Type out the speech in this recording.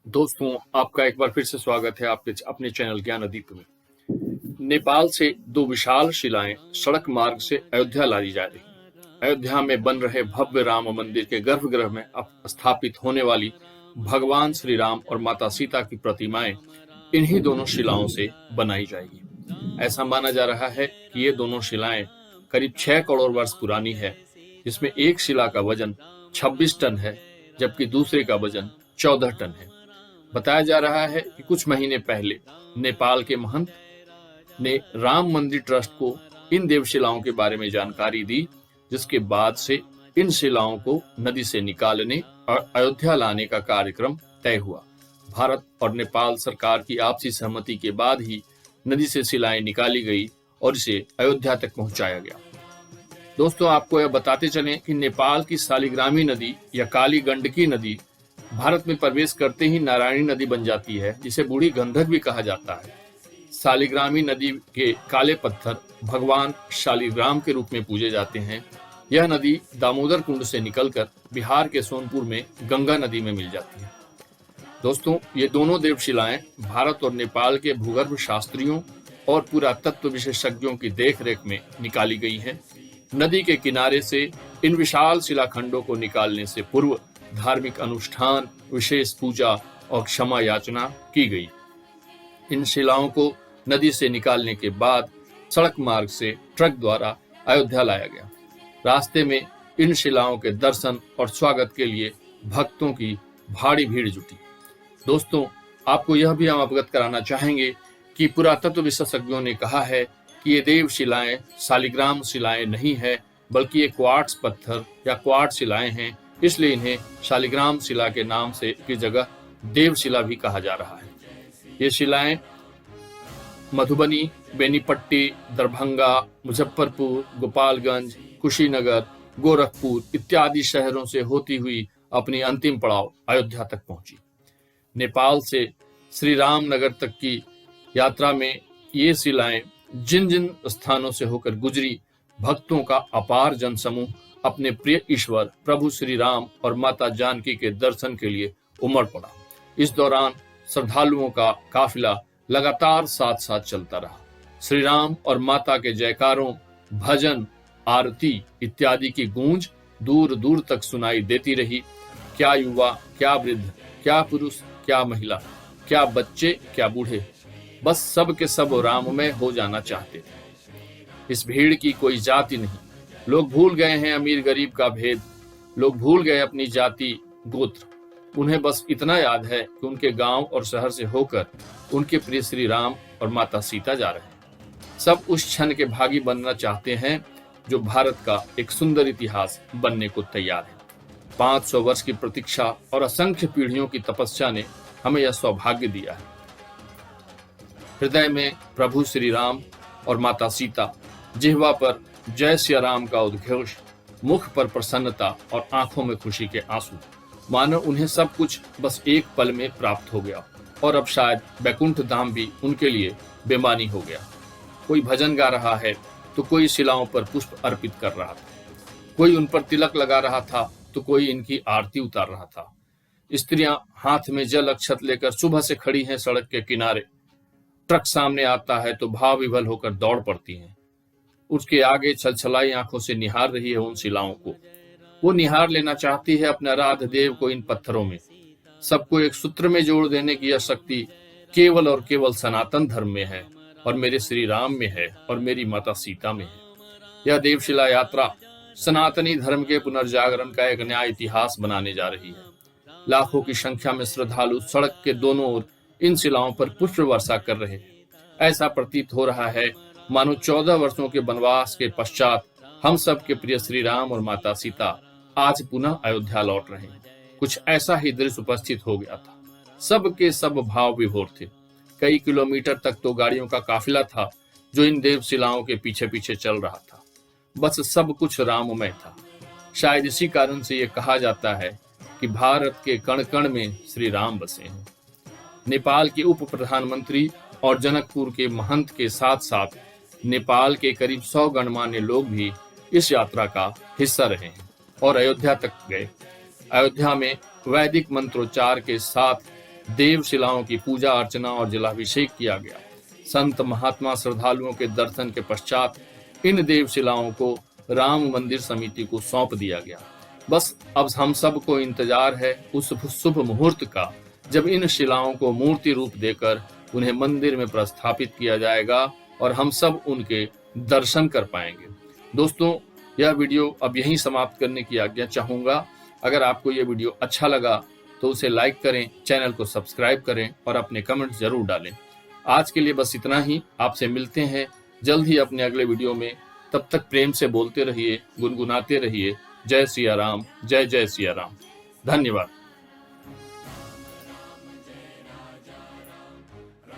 दोस्तों, आपका एक बार फिर से स्वागत है आपके अपने चैनल ज्ञानदीप में। नेपाल से दो विशाल शिलाएं सड़क मार्ग से अयोध्या लाई जा रही। अयोध्या में बन रहे भव्य राम मंदिर के गर्भगृह में अब स्थापित होने वाली भगवान श्री राम और माता सीता की प्रतिमाएं इन्हीं दोनों शिलाओं से बनाई जाएगी। ऐसा माना जा रहा है कि ये दोनों शिलाएं करीब 6 करोड़ वर्ष पुरानी है, जिसमें एक शिला का वजन 26 टन है जबकि दूसरे का वजन 14 टन है। बताया जा रहा है कि कुछ महीने पहले नेपाल के महंत ने राम मंदिर ट्रस्ट को इन देवशिलाओं के बारे में जानकारी दी, जिसके बाद से इन शिलाओं को नदी से निकालने और अयोध्या लाने का कार्यक्रम तय हुआ। भारत और नेपाल सरकार की आपसी सहमति के बाद ही नदी से शिलाएं निकाली गई और इसे अयोध्या तक पहुंचाया गया। दोस्तों, आपको यह बताते चलें कि नेपाल की शालिग्रामी नदी या काली गंडकी नदी भारत में प्रवेश करते ही नारायणी नदी बन जाती है, जिसे बूढ़ी गंधक भी कहा जाता है। शालिग्रामी नदी के काले पत्थर भगवान शालिग्राम के रूप में पूजे जाते हैं। यह नदी दामोदर कुंड से निकलकर बिहार के सोनपुर में गंगा नदी में मिल जाती है। दोस्तों, ये दोनों देवशिलाएं भारत और नेपाल के भूगर्भ शास्त्रियों और पुरातत्व विशेषज्ञों की देखरेख में निकाली गई हैं। नदी के किनारे से इन विशाल शिलाखंडों को निकालने से पूर्व धार्मिक अनुष्ठान, विशेष पूजा और क्षमा याचना की गई। इन शिलाओं को नदी से निकालने के बाद सड़क मार्ग से ट्रक द्वारा अयोध्या लाया गया। रास्ते में इन शिलाओं के दर्शन और स्वागत के लिए भक्तों की भारी भीड़ जुटी। दोस्तों, आपको यह भी हम अवगत कराना चाहेंगे कि पुरातत्व विशेषज्ञों ने कहा है कि ये देव शिलाएं शालिग्राम शिलाएं नहीं है, बल्कि ये क्वार्ट्ज पत्थर या क्वार्ट्ज शिलाएं हैं। इसलिए इन्हें शालिग्राम शिला के नाम से की जगह देवशिला भी कहा जा रहा है। ये शिलाएं मधुबनी, बेनीपट्टी, दरभंगा, मुजफ्फरपुर, गोपालगंज, कुशीनगर, गोरखपुर इत्यादि शहरों से होती हुई अपनी अंतिम पड़ाव अयोध्या तक पहुंची। नेपाल से श्री राम नगर तक की यात्रा में ये शिलाएं जिन जिन स्थानों से होकर गुजरी, भक्तों का अपार जनसमूह अपने प्रिय ईश्वर प्रभु श्री राम और माता जानकी के दर्शन के लिए उमड़ पड़ा। इस दौरान श्रद्धालुओं का काफिला लगातार साथ साथ चलता रहा। श्री राम और माता के जयकारों, भजन, आरती इत्यादि की गूंज दूर दूर तक सुनाई देती रही। क्या युवा, क्या वृद्ध, क्या पुरुष, क्या महिला, क्या बच्चे, क्या बूढ़े, बस सब के सब राममय हो जाना चाहते थे। इस भीड़ की कोई जाति नहीं। लोग भूल गए हैं अमीर गरीब का भेद। लोग भूल गए अपनी जाति, गोत्र। उन्हें बस इतना याद है कि उनके गांव और शहर से होकर उनके प्रिय श्री राम और माता सीता जा रहे हैं। सब उस क्षण के भागी बनना चाहते हैं जो भारत का एक सुंदर इतिहास बनने को तैयार है। 500 वर्ष की प्रतीक्षा और असंख्य पीढ़ियों की तपस्या ने हमें यह सौभाग्य दिया है। हृदय में प्रभु श्री राम और माता सीता, जिह्वा पर जय श्री राम का उद्घोष, मुख पर प्रसन्नता और आंखों में खुशी के आंसू, मानो उन्हें सब कुछ बस एक पल में प्राप्त हो गया और अब शायद बैकुंठ धाम भी उनके लिए बेमानी हो गया। कोई भजन गा रहा है तो कोई शिलाओं पर पुष्प अर्पित कर रहा था, कोई उन पर तिलक लगा रहा था तो कोई इनकी आरती उतार रहा था। स्त्रियां हाथ में जल अक्षत लेकर सुबह से खड़ी हैं सड़क के किनारे। ट्रक सामने आता है तो भाव विभल होकर दौड़ पड़ती हैं। उसके आगे छलछलाई आंखों से निहार रही है उन शिलाओं को। वो निहार लेना चाहती है अपने आराध्य देव को इन पत्थरों में। सबको एक सूत्र में जोड़ देने की यह शक्ति केवल और केवल सनातन धर्म में है और मेरे श्री राम में है और मेरी माता सीता में है। यह देवशिला यात्रा सनातनी धर्म के पुनर्जागरण का एक नया इतिहास बनाने जा रही है। लाखों की संख्या में श्रद्धालु सड़क के दोनों ओर इन शिलाओं पर पुष्प वर्षा कर रहे हैं। ऐसा प्रतीत हो रहा है मानो 14 वर्षों के वनवास के पश्चात हम सब के प्रिय श्री राम और माता सीता आज पुनः अयोध्या लौट रहे हैं। कुछ ऐसा ही दृश्य उपस्थित हो गया था। सब के सब भाव विभोर थे। कई किलोमीटर तक तो गाड़ियों का काफिला था जो इन देवशिलाओं के पीछे पीछे चल रहा था। बस सब कुछ राममय था। शायद इसी कारण से ये कहा जाता है कि भारत के कण कण में श्री राम बसे हैं। नेपाल के उप प्रधानमंत्री और जनकपुर के महंत के साथ साथ नेपाल के करीब 100 गणमान्य लोग भी इस यात्रा का हिस्सा रहे हैं और अयोध्या तक गए। अयोध्या में वैदिक मंत्रोच्चार के साथ देव शिलाओं की पूजा अर्चना और जलाभिषेक किया गया। संत महात्मा श्रद्धालुओं के दर्शन के पश्चात इन देव शिलाओं को राम मंदिर समिति को सौंप दिया गया। बस अब हम सबको इंतजार है उस शुभ मुहूर्त का, जब इन शिलाओं को मूर्ति रूप देकर उन्हें मंदिर में प्रस्थापित किया जाएगा और हम सब उनके दर्शन कर पाएंगे। दोस्तों, यह वीडियो अब यहीं समाप्त करने की आज्ञा चाहूंगा। अगर आपको यह वीडियो अच्छा लगा तो उसे लाइक करें, चैनल को सब्सक्राइब करें और अपने कमेंट जरूर डालें। आज के लिए बस इतना ही। आपसे मिलते हैं जल्द ही अपने अगले वीडियो में। तब तक प्रेम से बोलते रहिए, गुनगुनाते रहिए। जय सिया राम, जय जय सिया राम। धन्यवाद।